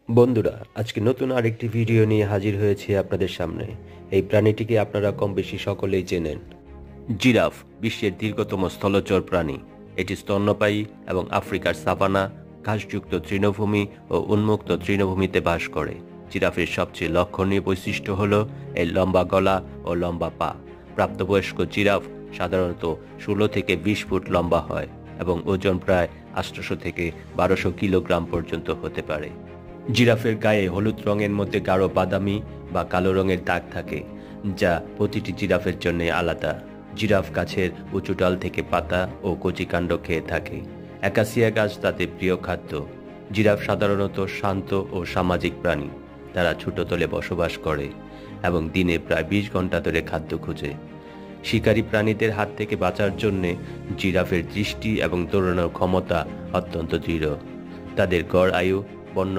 বন্ধুরা, আজকে নতুন আরেকটি ভিডিও নিয়ে হাজির হয়েছি আপনাদের সামনে। এই প্রাণীটিকে আপনারা কম বেশি সকলেই চেনেন। জিরাফ বিশ্বের দীর্ঘতম স্থলচর প্রাণী। এটি স্তন্যপায়ী এবং আফ্রিকার সাভানা, ঘাসযুক্ত তৃণভূমি ও উন্মুক্ত তৃণভূমিতে বাস করে। জিরাফের সবচেয়ে লক্ষণীয় বৈশিষ্ট্য হল এর লম্বা গলা ও লম্বা পা। প্রাপ্তবয়স্ক জিরাফ সাধারণত 16 থেকে 20 ফুট লম্বা হয় এবং ওজন প্রায় 800 থেকে 1200 কিলোগ্রাম পর্যন্ত হতে পারে। জিরাফের গায়ে হলুদ রঙের মধ্যে গাঢ় বাদামি বা কালো রঙের দাগ থাকে, যা প্রতিটি জিরাফের জন্য আলাদা। জিরাফ গাছের উঁচু ডাল থেকে পাতা ও কচি কাণ্ড খেয়ে থাকে। অ্যাকাসিয়া গাছ তাদের প্রিয় খাদ্য। জিরাফ সাধারণত শান্ত ও সামাজিক প্রাণী। তারা ছোট দলে বসবাস করে এবং দিনে প্রায় 20 ঘন্টা ধরে খাদ্য খোঁজে। শিকারী প্রাণীদের হাত থেকে বাঁচার জন্য জিরাফের দৃষ্টি এবং দৌড়ানোর ক্ষমতা অত্যন্ত দৃঢ়। তাদের গড় আয়ু বন্য